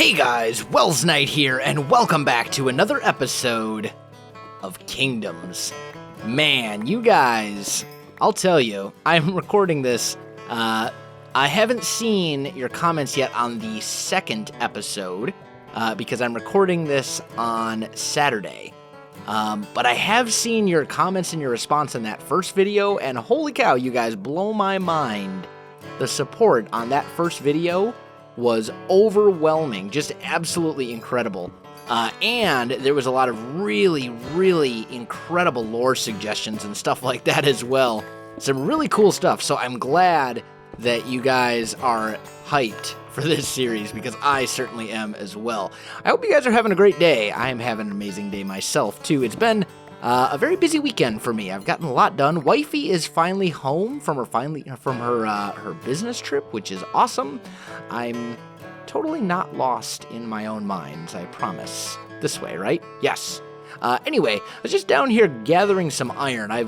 Hey guys, Welsknight here, and welcome back to another episode of Kingdoms. Man, you guys, I'll tell you, I'm recording this. I haven't seen your comments yet on the second episode, because I'm recording this on Saturday. But I have seen your comments and your response on that first video, and holy cow, you guys blow my mind. The support on that first video was overwhelming, just absolutely incredible. And there was a lot of really incredible lore suggestions and stuff like that as well. Some really cool stuff, so I'm glad that you guys are hyped for this series, because I certainly am as well. I hope you guys are having a great day. I am having an amazing day myself, too. It's been a very busy weekend for me. I've gotten a lot done. Wifey is finally home from her business trip, which is awesome. I'm totally not lost in my own mind, I promise. This way, right? Yes. Anyway, I was just down here gathering some iron. I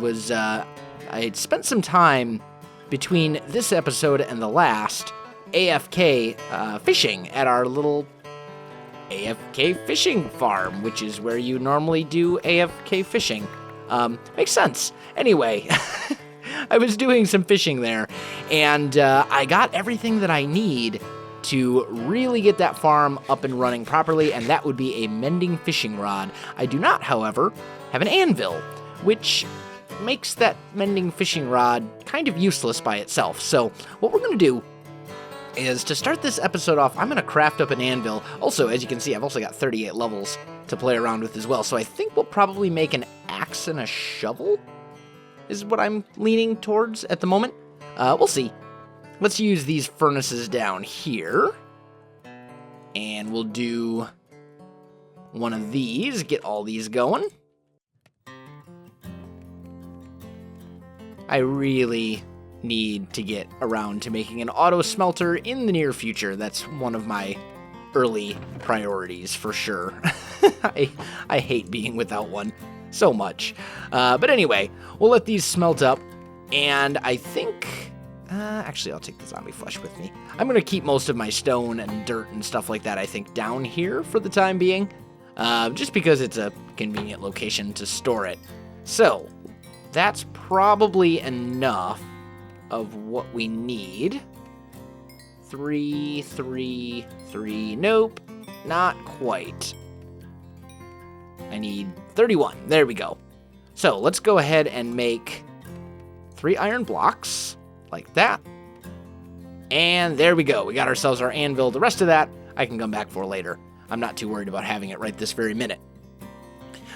had spent some time between this episode and the last AFK fishing at our little AFK fishing farm, which is where you normally do AFK fishing. Makes sense. Anyway, I was doing some fishing there, and I got everything that I need to really get that farm up and running properly, and that would be a mending fishing rod. I do not, however, have an anvil, which makes that mending fishing rod kind of useless by itself. So what we're going to do is, to start this episode off, I'm going to craft up an anvil. Also, as you can see, I've also got 38 levels to play around with as well, so I think we'll probably make an axe and a shovel, is what I'm leaning towards at the moment. We'll see. Let's use these furnaces down here, and we'll do one of these, get all these going. I really need to get around to making an auto smelter in the near future. That's one of my early priorities for sure. I hate being without one so much. But anyway, we'll let these smelt up, and I think actually I'll take the zombie flesh with me. I'm gonna keep most of my stone and dirt and stuff like that, I think, down here for the time being, just because it's a convenient location to store it. So that's probably enough of what we need. 3, 3, 3. Nope, not quite. I need 31. There we go. So let's go ahead and make 3 iron blocks, like that. And there we go. We got ourselves our anvil. The rest of that I can come back for later. I'm not too worried about having it right this very minute.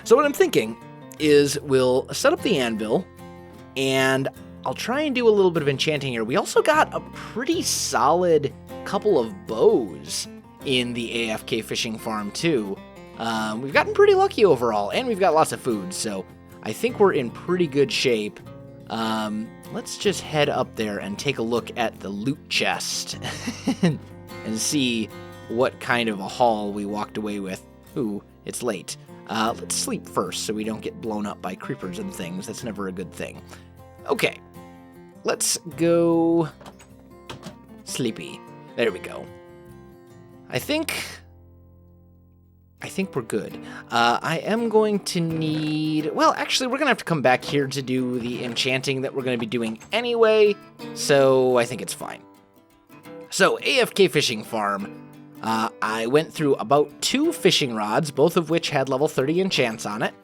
So what I'm thinking is we'll set up the anvil, and I'll try and do a little bit of enchanting here. We also got a pretty solid couple of bows in the AFK fishing farm too. We've gotten pretty lucky overall, and we've got lots of food, so I think we're in pretty good shape. Let's just head up there and take a look at the loot chest and see what kind of a haul we walked away with. Ooh, it's late. Let's sleep first so we don't get blown up by creepers and things. That's never a good thing. Okay, let's go sleepy. There we go. I think we're good. I am going to need... Well, actually, we're going to have to come back here to do the enchanting that we're going to be doing anyway, so I think it's fine. So, AFK Fishing Farm. I went through about 2 fishing rods, both of which had level 30 enchants on it,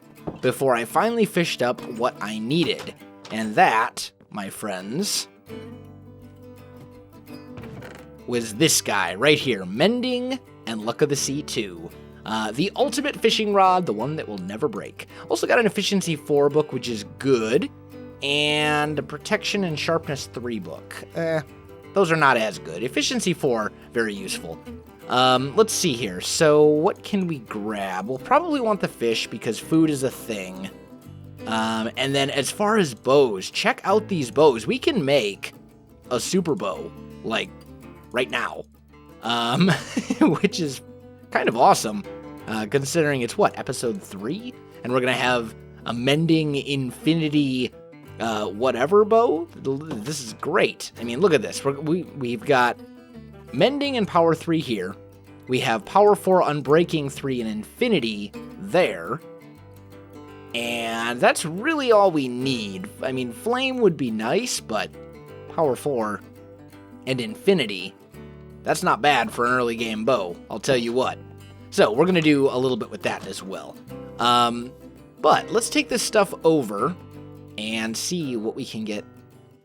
before I finally fished up what I needed. And that, my friends, was this guy right here, Mending and Luck of the Sea 2. The ultimate fishing rod, the one that will never break. Also got an Efficiency 4 book, which is good, and a Protection and Sharpness 3 book. Those are not as good. Efficiency 4, very useful. Let's see here. So what can we grab? We'll probably want the fish because food is a thing. And then as far as bows, check out these bows. We can make a super bow, like, right now. Which is kind of awesome, considering it's, what, episode 3? And we're gonna have a mending infinity, whatever bow? This is great. I mean, look at this. We've got mending and power 3 here. We have Power 4, Unbreaking 3, and Infinity there. And that's really all we need. I mean, Flame would be nice, but Power 4 and Infinity, that's not bad for an early game bow, I'll tell you what. So we're going to do a little bit with that as well. But let's take this stuff over and see what we can get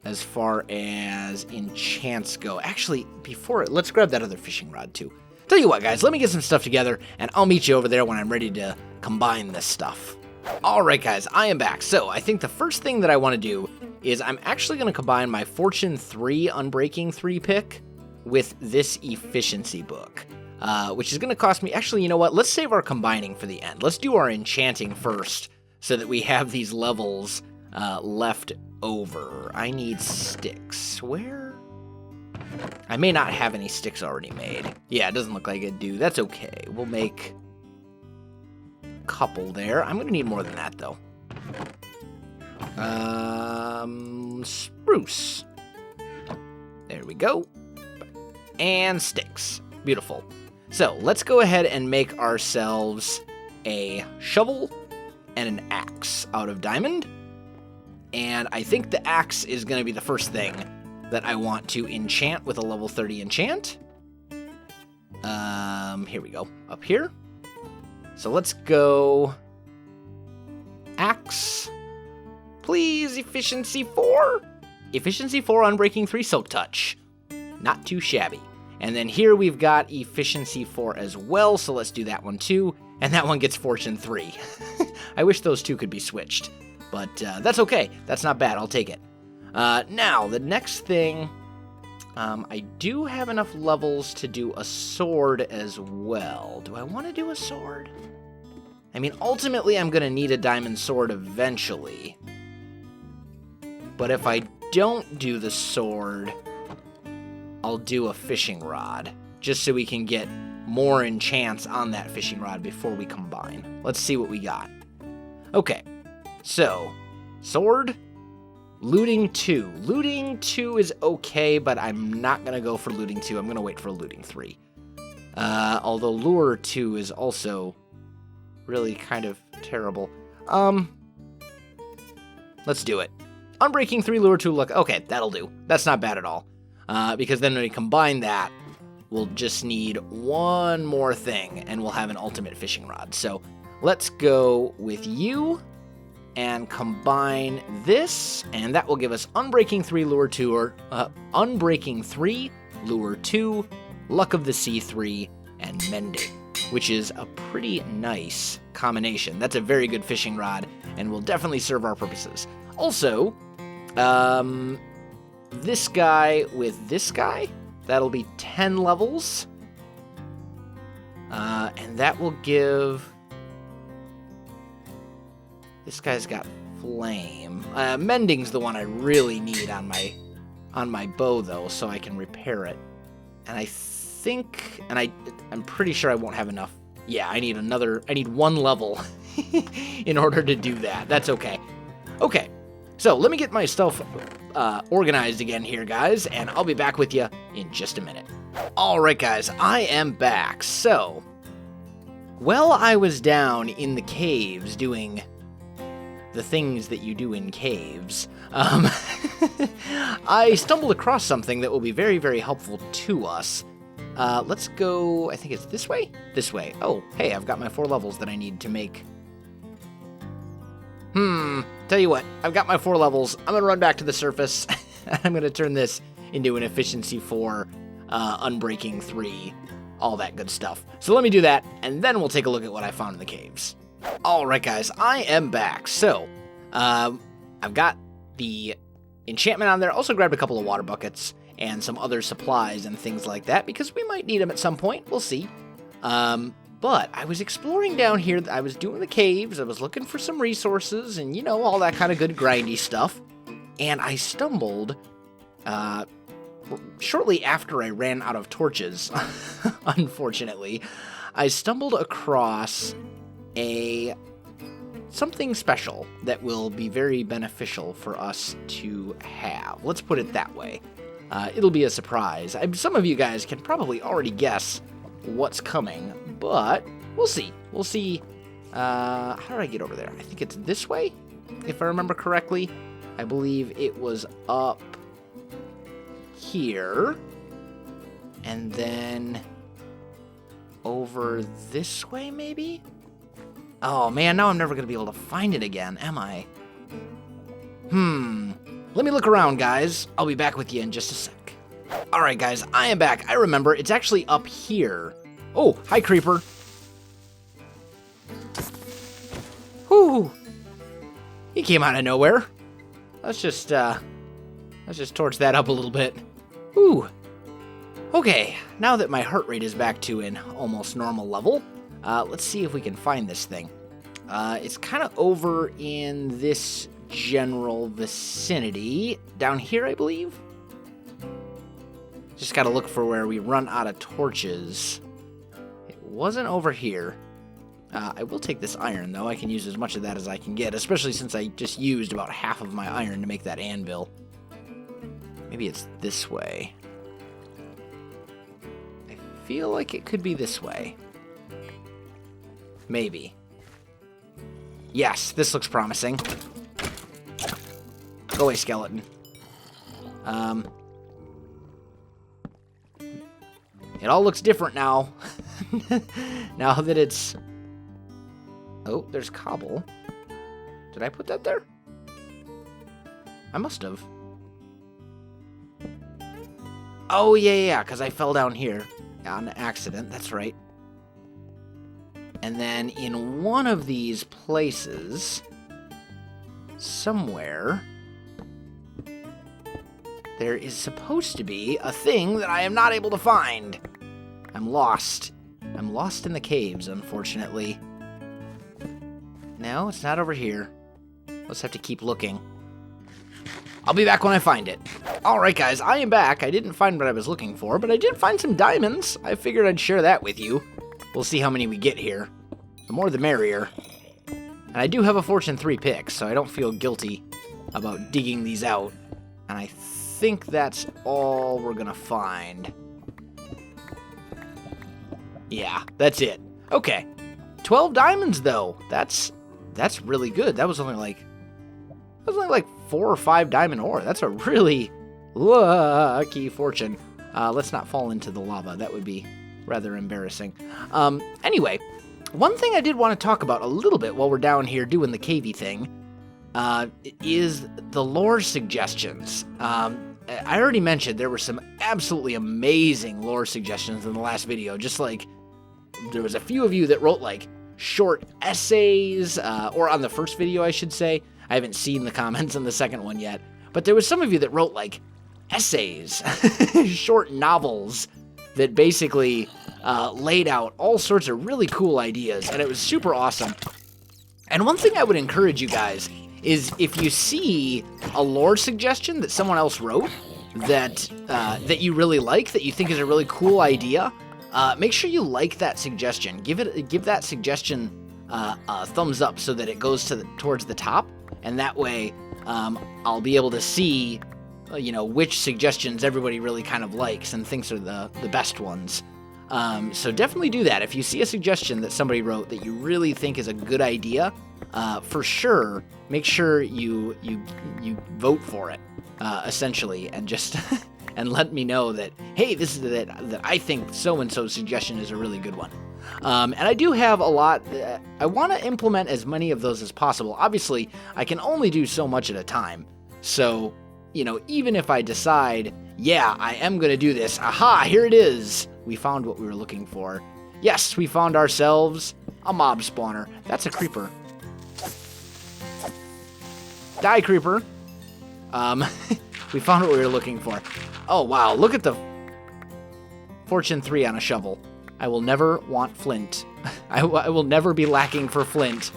as far as enchants go. Actually, before it, let's grab that other fishing rod too. Tell you what, guys, let me get some stuff together, and I'll meet you over there when I'm ready to combine this stuff. Alright, guys, I am back. So, I think the first thing that I want to do is I'm actually going to combine my Fortune 3 Unbreaking 3 pick with this Efficiency book, which is going to cost me... Actually, you know what? Let's save our combining for the end. Let's do our enchanting first so that we have these levels left over. I need sticks. Where? I may not have any sticks already made. Yeah, it doesn't look like I do. That's okay. We'll make a couple there. I'm going to need more than that, though. Spruce. There we go. And sticks. Beautiful. So, let's go ahead and make ourselves a shovel and an axe out of diamond. And I think the axe is going to be the first thing that I want to enchant with a level 30 enchant. Here we go. Up here. So let's go... Axe. Please, Efficiency 4. Efficiency 4, Unbreaking 3, Silk Touch. Not too shabby. And then here we've got Efficiency 4 as well, so let's do that one too. And that one gets Fortune 3. I wish those two could be switched. But that's okay. That's not bad. I'll take it. Now, the next thing, I do have enough levels to do a sword as well. Do I want to do a sword? I mean, ultimately, I'm going to need a diamond sword eventually. But if I don't do the sword, I'll do a fishing rod, just so we can get more enchants on that fishing rod before we combine. Let's see what we got. Okay, so, sword... Looting 2. Looting 2 is okay, but I'm not going to go for Looting 2. I'm going to wait for Looting 3. Although Lure 2 is also really kind of terrible. Let's do it. Unbreaking 3, Lure 2, look. Okay, that'll do. That's not bad at all. Because then when we combine that, we'll just need one more thing, and we'll have an ultimate fishing rod. So let's go with you and combine this, and that will give us Unbreaking 3, Lure 2, or Unbreaking 3, Lure 2, Luck of the Sea 3, and Mending, which is a pretty nice combination. That's a very good fishing rod, and will definitely serve our purposes. Also, this guy with this guy, that'll be 10 levels, and that will give... This guy's got flame. Mending's the one I really need on my bow, though, so I can repair it. And I think, and I'm pretty sure I won't have enough. Yeah, I need one level in order to do that. That's okay. Okay, so let me get my stuff organized again here, guys, and I'll be back with you in just a minute. All right, guys, I am back. So, while I was down in the caves doing the things that you do in caves, I stumbled across something that will be very, very helpful to us. Let's go, I think it's this way? This way. Oh, hey, I've got my 4 levels that I need to make. Tell you what, I've got my 4 levels. I'm going to run back to the surface. I'm going to turn this into an Efficiency 4, Unbreaking 3, all that good stuff. So let me do that, and then we'll take a look at what I found in the caves. Alright, guys, I am back. So, I've got the enchantment on there. Also grabbed a couple of water buckets and some other supplies and things like that, because we might need them at some point. We'll see. But I was exploring down here. I was doing the caves. I was looking for some resources and, you know, all that kind of good grindy stuff. And I stumbled, shortly after I ran out of torches, unfortunately, I stumbled across something special that will be very beneficial for us to have. Let's put it that way. It'll be a surprise. Some of you guys can probably already guess what's coming, but we'll see. We'll see. How did I get over there? I think it's this way, if I remember correctly. I believe it was up here, and then over this way, maybe? Oh, man, now I'm never going to be able to find it again, am I? Let me look around, guys. I'll be back with you in just a sec. All right, guys, I am back. I remember. It's actually up here. Oh, hi, creeper. Whew. He came out of nowhere. Let's just torch that up a little bit. Whew. Okay, now that my heart rate is back to an almost normal level, let's see if we can find this thing. It's kind of over in this general vicinity. Down here, I believe. Just gotta look for where we run out of torches. It wasn't over here. I will take this iron, though. I can use as much of that as I can get, especially since I just used about half of my iron to make that anvil. Maybe it's this way. I feel like it could be this way. Maybe. Yes, this looks promising. Go away, skeleton. It all looks different now. Now that it's... Oh, there's cobble. Did I put that there? I must have. Oh, yeah, because I fell down here on accident. That's right. And then in one of these places, somewhere, there is supposed to be a thing that I am not able to find. I'm lost. I'm lost in the caves, unfortunately. No, it's not over here. Let's have to keep looking. I'll be back when I find it. Alright, guys, I am back. I didn't find what I was looking for, but I did find some diamonds. I figured I'd share that with you. We'll see how many we get here. The more the merrier. And I do have a Fortune 3 pick, so I don't feel guilty about digging these out. And I think that's all we're gonna find. Yeah, that's it. Okay. 12 diamonds, though. That's really good. That was only like 4 or 5 diamond ore. That's a really lucky fortune. Let's not fall into the lava. That would be rather embarrassing. Anyway, one thing I did want to talk about a little bit while we're down here doing the cavey thing is the lore suggestions. I already mentioned there were some absolutely amazing lore suggestions in the last video. Just like there was a few of you that wrote like short essays, or on the first video, I should say. I haven't seen the comments on the second one yet, but there was some of you that wrote like essays, short novels that basically laid out all sorts of really cool ideas, and it was super awesome. And one thing I would encourage you guys is if you see a lore suggestion that someone else wrote that that you really like, that you think is a really cool idea, make sure you like that suggestion. Give that suggestion a thumbs up so that it goes towards the top, and that way I'll be able to see which suggestions everybody really kind of likes and thinks are the best ones. So definitely do that. If you see a suggestion that somebody wrote that you really think is a good idea, for sure, make sure you vote for it, essentially, and just and let me know that, hey, this is that I think so-and-so's suggestion is a really good one. And I do have a lot. I want to implement as many of those as possible. Obviously, I can only do so much at a time. So, even if I decide, yeah, I am going to do this, aha, here it is. We found what we were looking for. Yes, we found ourselves a mob spawner. That's a creeper. Die, creeper. We found what we were looking for. Oh, wow, look at the Fortune 3 on a shovel. I will never want flint. I will never be lacking for flint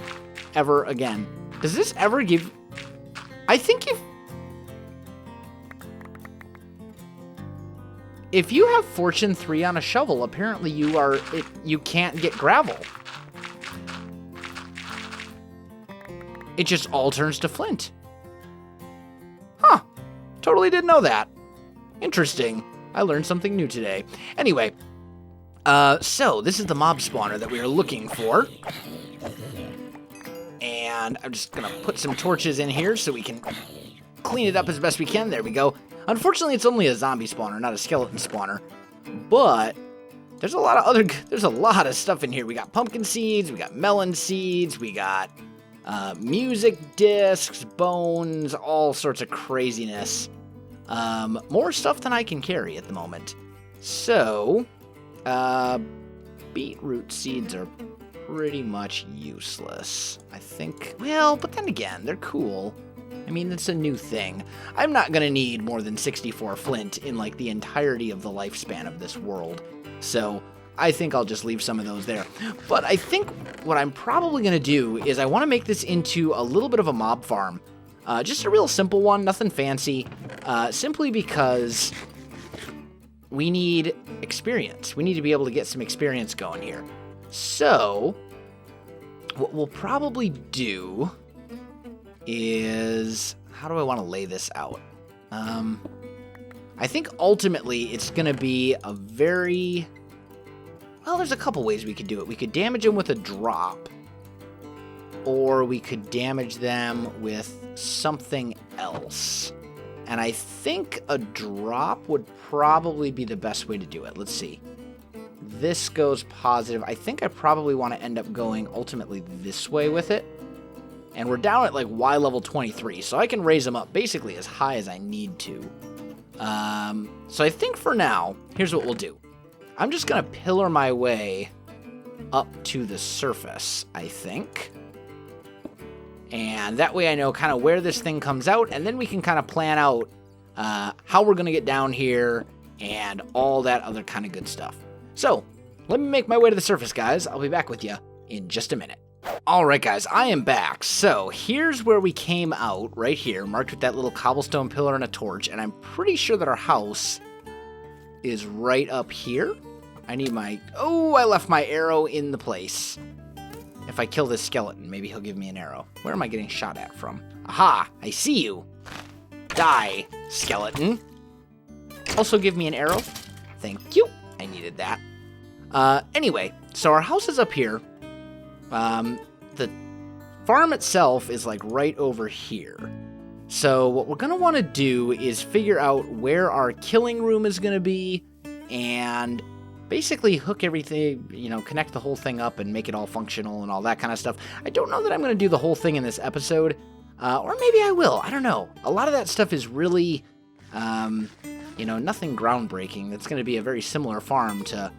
ever again. Does this ever give... I think if you have Fortune 3 on a shovel, apparently you can't get gravel. It just all turns to flint. Huh. Totally didn't know that. Interesting. I learned something new today. Anyway, So this is the mob spawner that we are looking for. And I'm just going to put some torches in here so we can clean it up as best we can. There we go. Unfortunately, it's only a zombie spawner, not a skeleton spawner. But there's a lot of stuff in here. We got pumpkin seeds, we got melon seeds, we got music discs, bones, all sorts of craziness. More stuff than I can carry at the moment. So, beetroot seeds are pretty much useless, I think. Well, but then again, they're cool. I mean, it's a new thing. I'm not gonna need more than 64 flint in, like, the entirety of the lifespan of this world. So, I think I'll just leave some of those there. But I think what I'm probably gonna do is I want to make this into a little bit of a mob farm. Just a real simple one, nothing fancy. Simply because we need experience. We need to be able to get some experience going here. So, what we'll probably do is... How do I want to lay this out? I think ultimately it's going to be a very... Well, there's a couple ways we could do it. We could damage them with a drop. Or we could damage them with something else. And I think a drop would probably be the best way to do it. Let's see. This goes positive. I think I probably want to end up going ultimately this way with it. And we're down at like Y level 23, so I can raise them up basically as high as I need to. So I think for now, here's what we'll do. I'm just going to pillar my way up to the surface, I think. And that way I know kind of where this thing comes out, and then we can kind of plan out how we're going to get down here and all that other kind of good stuff. So, let me make my way to the surface, guys. I'll be back with you in just a minute. Alright, guys, I am back. So, here's where we came out, right here, marked with that little cobblestone pillar and a torch, and I'm pretty sure that our house is right up here. I need my... Oh, I left my arrow in the place. If I kill this skeleton, maybe he'll give me an arrow. Where am I getting shot at from? Aha! I see you! Die, skeleton. Also give me an arrow. Thank you. I needed that. Anyway, so our house is up here. The farm itself is like right over here. So what we're going to want to do is figure out where our killing room is going to be and basically hook everything, you know, connect the whole thing up and make it all functional and all that kind of stuff. I don't know that I'm going to do the whole thing in this episode, or maybe I will. I don't know. A lot of that stuff is really, you know, nothing groundbreaking. That's going to be a very similar farm to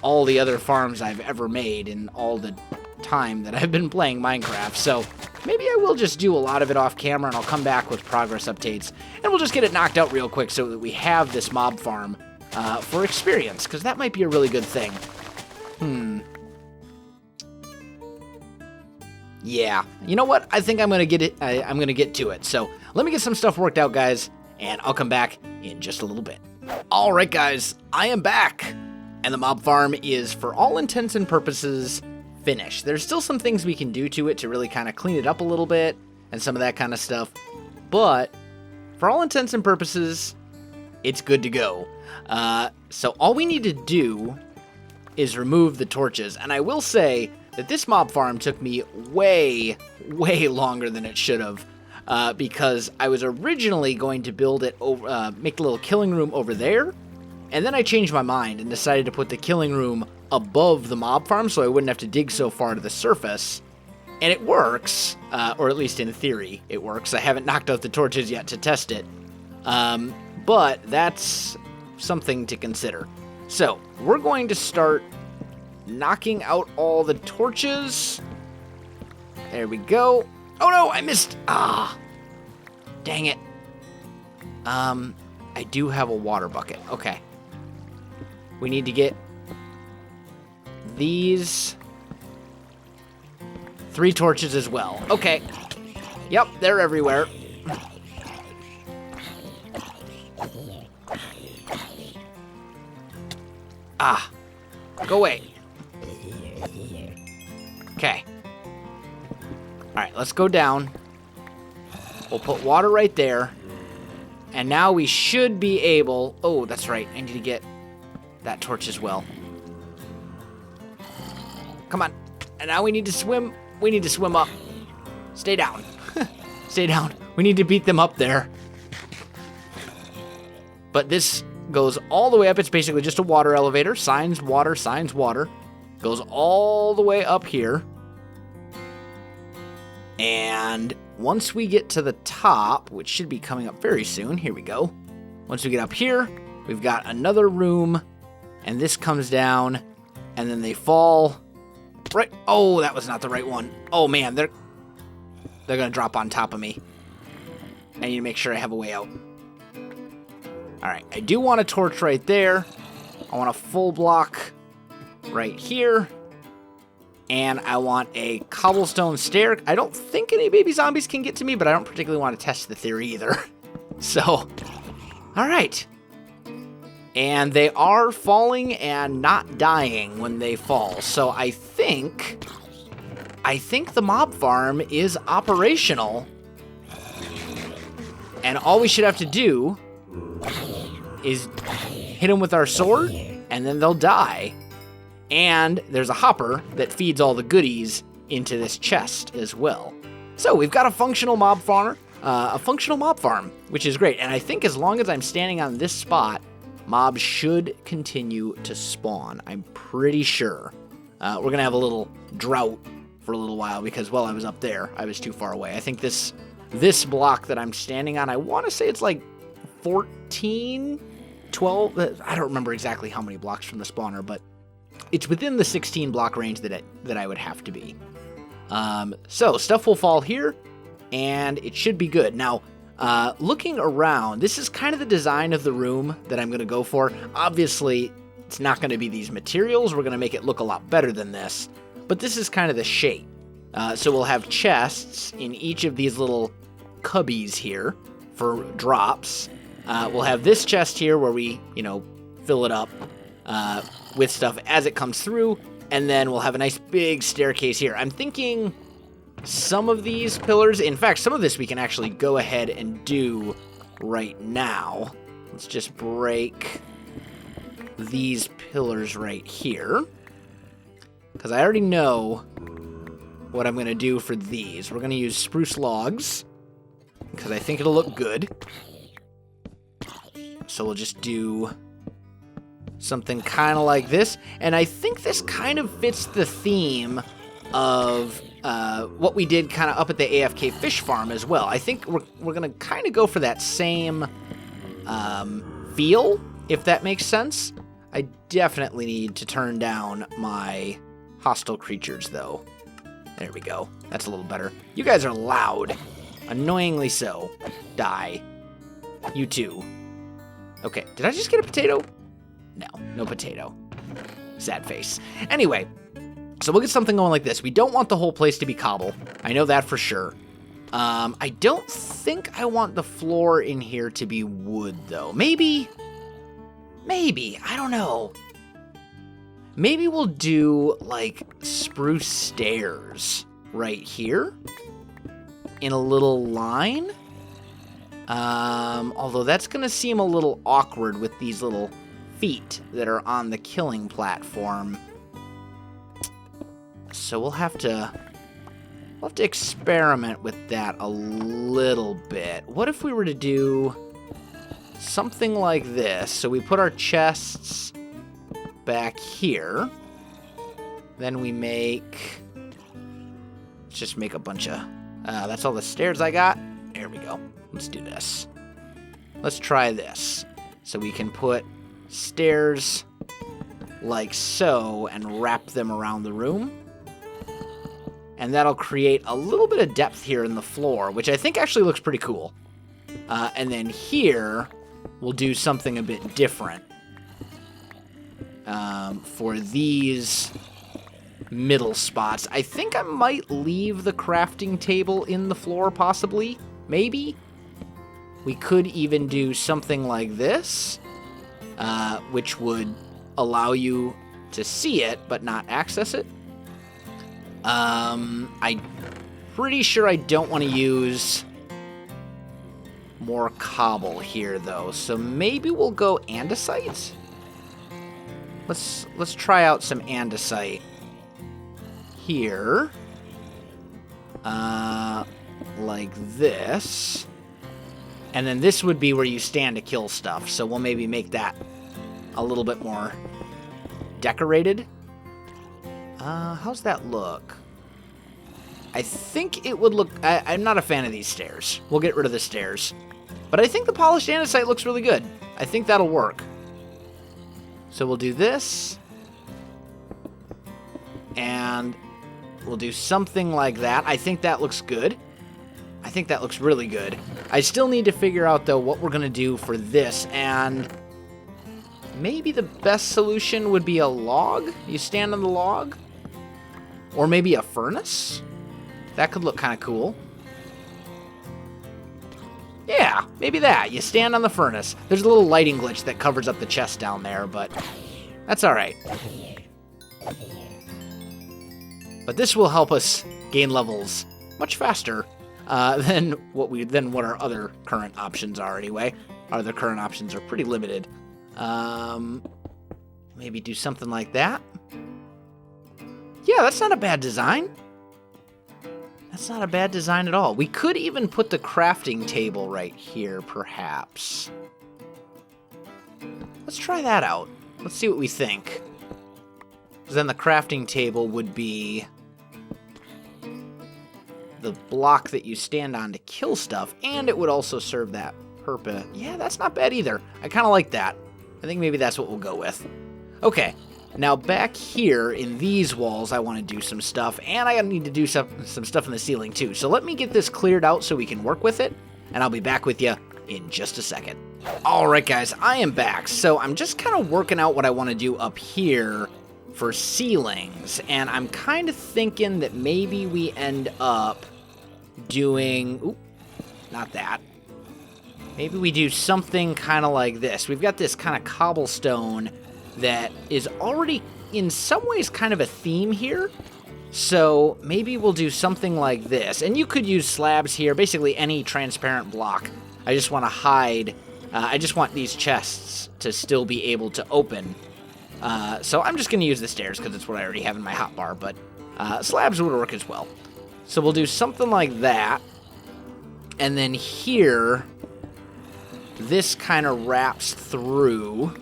all the other farms I've ever made in all the time that I've been playing Minecraft. So maybe I will just do a lot of it off camera and I'll come back with progress updates and we'll just get it knocked out real quick so that we have this mob farm for experience, because that might be a really good thing. Yeah, you know what? I think I'm gonna get it. I'm gonna get to it. So let me get some stuff worked out, guys, and I'll come back in just a little bit. All right, guys, I am back, and the mob farm is, for all intents and purposes, finished. There's still some things we can do to it to really kind of clean it up a little bit and some of that kind of stuff, but for all intents and purposes, it's good to go. So all we need to do is remove the torches. And I will say that this mob farm took me way, way longer than it should have. Because I was originally going to build it over, make a little killing room over there. And then I changed my mind and decided to put the killing room above the mob farm so I wouldn't have to dig so far to the surface. And it works, or at least in theory, it works. I haven't knocked out the torches yet to test it. But that's something to consider. So, we're going to start knocking out all the torches. There we go. Oh no, I missed. Ah, dang it. I do have a water bucket. Okay. We need to get these 3 torches as well. Okay. Yep, they're everywhere. Ah, go away. Okay. Alright, let's go down. We'll put water right there. And now we should be able... Oh, that's right. I need to get that torch as well. Come on. And now we need to swim. We need to swim up. Stay down. Stay down. We need to beat them up there. But this goes all the way up. It's basically just a water elevator. Signs, water, signs, water. Goes all the way up here. And once we get to the top, which should be coming up very soon, here we go. Once we get up here, we've got another room, and this comes down, and then they fall right. Oh, that was not the right one. Oh man, they're gonna drop on top of me. I need to make sure I have a way out. All right, I do want a torch right there. I want a full block right here. And I want a cobblestone stair. I don't think any baby zombies can get to me, but I don't particularly want to test the theory either. So, all right. And they are falling and not dying when they fall. So I think the mob farm is operational. And all we should have to do is hit them with our sword, and then they'll die. And there's a hopper that feeds all the goodies into this chest as well. So we've got a functional mob farm, which is great. And I think as long as I'm standing on this spot, mobs should continue to spawn. I'm pretty sure. We're going to have a little drought for a little while because while I was up there, I was too far away. I think this block that I'm standing on, I want to say it's like 14, 12. I don't remember exactly how many blocks from the spawner, but it's within the 16 block range that I would have to be. So stuff will fall here, and it should be good. Now, looking around, this is kind of the design of the room that I'm going to go for. Obviously, it's not going to be these materials. We're going to make it look a lot better than this. But this is kind of the shape. So we'll have chests in each of these little cubbies here for drops. We'll have this chest here where we, fill it up with stuff as it comes through, and then we'll have a nice big staircase here. I'm thinking some of these pillars, in fact, some of this we can actually go ahead and do right now. Let's just break these pillars right here, because I already know what I'm going to do for these. We're going to use spruce logs, because I think it'll look good. So we'll just do something kind of like this. And I think this kind of fits the theme of what we did kind of up at the AFK fish farm as well. I think we're going to kind of go for that same feel, if that makes sense. I definitely need to turn down my hostile creatures, though. There we go. That's a little better. You guys are loud. Annoyingly so. Die. You too. Okay, did I just get a potato? No potato. Sad face. Anyway, so we'll get something going like this. We don't want the whole place to be cobble. I know that for sure. I don't think I want the floor in here to be wood, though. Maybe. I don't know. Maybe we'll do, like, spruce stairs right here in a little line. Although that's going to seem a little awkward with these little feet that are on the killing platform. So we'll have to experiment with that a little bit. What if we were to do something like this? So we put our chests back here. Then we make... Let's just make a bunch of... that's all the stairs I got. There we go. Let's do this. Let's try this. So we can put stairs like so and wrap them around the room. And that'll create a little bit of depth here in the floor, which I think actually looks pretty cool. And then here, we'll do something a bit different. For these middle spots. I think I might leave the crafting table in the floor, possibly. Maybe. We could even do something like this, which would allow you to see it, but not access it. I'm pretty sure I don't want to use more cobble here, though. So maybe we'll go andesite. Let's try out some andesite. here. Like this. And then this would be where you stand to kill stuff. So we'll maybe make that a little bit more decorated. How's that look? I think it would look... I'm not a fan of these stairs. We'll get rid of the stairs. But I think the polished andesite looks really good. I think that'll work. So we'll do this. And we'll do something like that. I think that looks good. I think that looks really good. I still need to figure out, though, what we're going to do for this. And maybe the best solution would be a log. You stand on the log. Or maybe a furnace. That could look kind of cool. Yeah, maybe that. You stand on the furnace. There's a little lighting glitch that covers up the chest down there, but that's all right. But this will help us gain levels much faster than what our other current options are anyway. Our other current options are pretty limited. Maybe do something like that. Yeah, that's not a bad design. That's not a bad design at all. We could even put the crafting table right here, perhaps. Let's try that out. Let's see what we think. 'Cause then the crafting table would be the block that you stand on to kill stuff, and it would also serve that purpose. Yeah, that's not bad either. I kind of like that. I think maybe that's what we'll go with. Okay. Now, back here in these walls, I want to do some stuff, and I need to do some stuff in the ceiling, too. So let me get this cleared out so we can work with it, and I'll be back with you in just a second. All right, guys, I am back. So I'm just kind of working out what I want to do up here for ceilings, and I'm kind of thinking that maybe we end up doing... Oop, not that. Maybe we do something kind of like this. We've got this kind of cobblestone that is already in some ways kind of a theme here. So maybe we'll do something like this. And you could use slabs here, basically any transparent block. I just want to hide, I just want these chests to still be able to open. So I'm just going to use the stairs because it's what I already have in my hotbar, but slabs would work as well. So we'll do something like that. And then here, this kind of wraps through.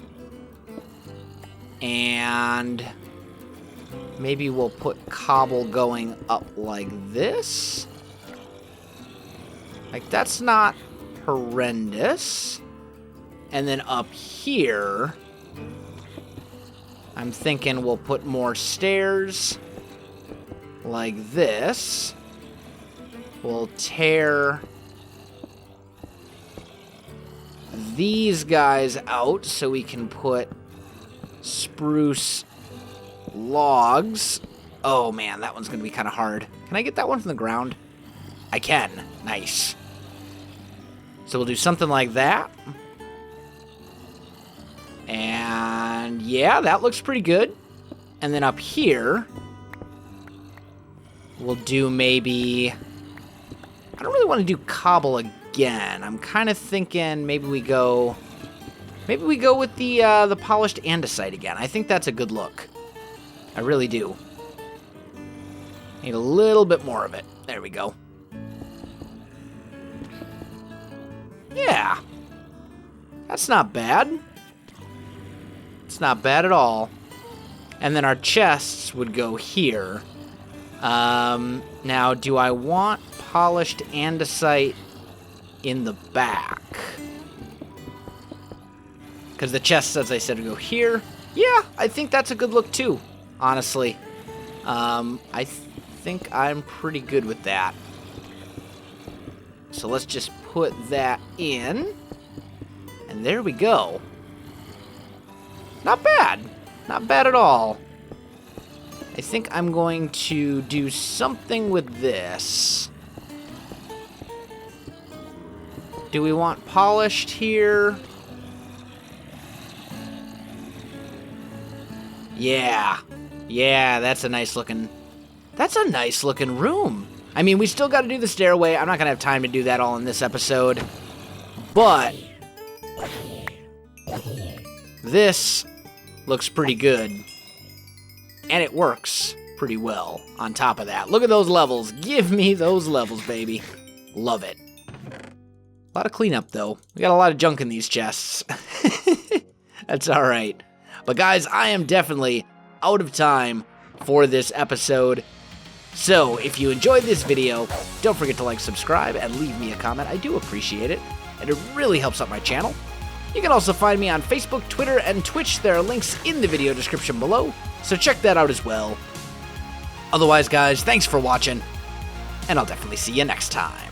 And maybe we'll put cobble going up like this. Like, that's not horrendous. And then up here, I'm thinking we'll put more stairs like this. We'll tear these guys out so we can put spruce logs. Oh man, that one's gonna be kind of hard. Can I get that one from the ground? I can. Nice. So we'll do something like that. And yeah, that looks pretty good. And then up here, we'll do maybe... I don't really want to do cobble again. I'm kind of thinking maybe we go with the polished andesite again. I think that's a good look. I really do. Need a little bit more of it. There we go. Yeah. That's not bad. It's not bad at all. And then our chests would go here. Now, do I want polished andesite in the back? Because the chests, as I said, would go here. Yeah, I think that's a good look too, honestly. I think I'm pretty good with that. So let's just put that in. And there we go. Not bad. Not bad at all. I think I'm going to do something with this. Do we want polished here? Yeah. Yeah, that's a nice looking room. I mean, we still got to do the stairway. I'm not going to have time to do that all in this episode. But this looks pretty good. And it works. pretty well on top of that. Look at those levels. Give me those levels, baby. Love it. A lot of cleanup, though. We got a lot of junk in these chests. That's all right. But guys, I am definitely out of time for this episode. So if you enjoyed this video, don't forget to like, subscribe, and leave me a comment. I do appreciate it, and it really helps out my channel. You can also find me on Facebook, Twitter, and Twitch. There are links in the video description below, so check that out as well. Otherwise, guys, thanks for watching, and I'll definitely see you next time.